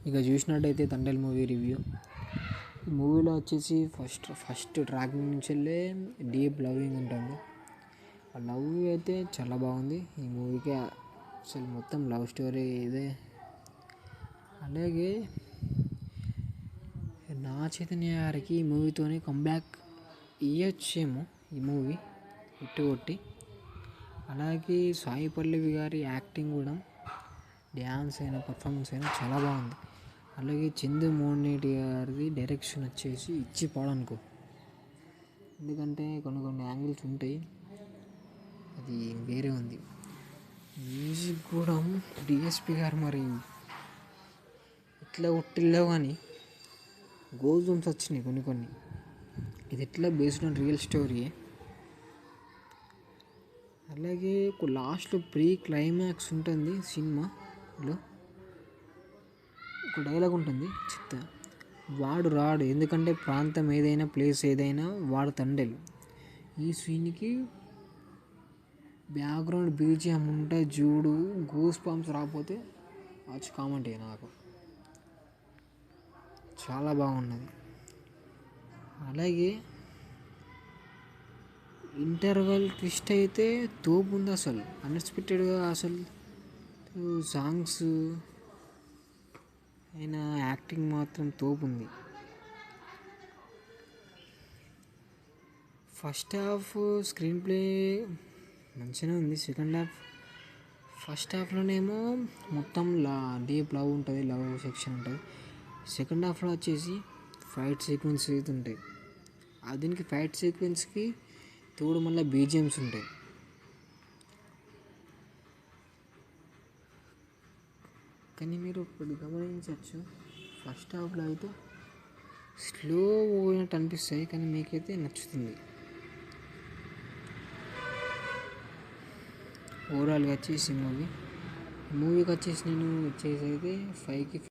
ఇక చూసినట్టయితే Thandel movie review. ఈ మూవీలో వచ్చేసి ఫస్ట్ ట్రాక్ నుంచి వెళ్ళే డీప్ లవింగ్ ఉంటుంది. ఆ లవ్ అయితే చాలా బాగుంది ఈ మూవీకి. అసలు మొత్తం లవ్ స్టోరీ ఇదే. అలాగే నా చైతన్య గారికి ఈ మూవీతోనే కంబ్యాక్ ఇవ్వచ్చేమో ఈ మూవీ హిట్ కొట్టి. అలాగే సాయి పల్లవి గారి యాక్టింగ్ కూడా, డ్యాన్స్ అయినా పర్ఫార్మెన్స్ అయినా చాలా బాగుంది. అలాగే చందు మోహన్రెడ్డి గారిది డైరెక్షన్ వచ్చేసి ఇచ్చి పాడనుకో. ఎందుకంటే కొన్ని యాంగిల్స్ ఉంటాయి, అది వేరే ఉంది. మ్యూజిక్ కూడా డిఎస్పి గారు మరి ఇట్లా కొట్టిల్లో కానీ గోల్ జోన్స్ వచ్చినాయి కొన్ని. ఇది ఎట్లా బేస్డ్ ఆన్ రియల్ స్టోరీ. అలాగే లాస్ట్లో ప్రీ క్లైమాక్స్ ఉంటుంది సినిమాలో. ఒక డైలాగ్ ఉంటుంది, చెప్తా. వాడు రాడు ఎందుకంటే ప్రాంతం ఏదైనా ప్లేస్ ఏదైనా వాడు తండేలు. ఈ సీన్కి బ్యాక్గ్రౌండ్ బీజిఎం ఉంటే చూడు, గూస్ బంప్స్ రాకపోతే వచ్చి కామెంట్ అయ్యి నాకు. చాలా బాగున్నది. అలాగే ఇంటర్వెల్ ట్విస్ట్ అయితే తోపు ఉంది అసలు, అన్ఎక్స్పెక్టెడ్గా అసలు. సాంగ్స్ అయినా యాక్టింగ్ మాత్రం తోపు ఉంది. ఫస్ట్ హాఫ్ స్క్రీన్ ప్లే మంచిగానే ఉంది. సెకండ్ హాఫ్, ఫస్ట్ హాఫ్లోనేమో మొత్తం డీప్ లవ్ ఉంటుంది, లవ్ సెక్షన్ ఉంటుంది. సెకండ్ హాఫ్లో వచ్చేసి ఫైట్ సీక్వెన్స్ అయితే ఉంటాయి. దీనికి ఫైట్ సీక్వెన్స్కి తోడు మళ్ళీ బీజిఎమ్స్ ఉంటాయి. కానీ మీరు ఇప్పుడు గమనించవచ్చు, ఫస్ట్ హాఫ్లో అయితే స్లో పోయినట్టు అనిపిస్తాయి, కానీ మీకైతే నచ్చుతుంది. ఓవరాల్గా వచ్చేసి మూవీకి వచ్చేసి నేను అయితే 5కి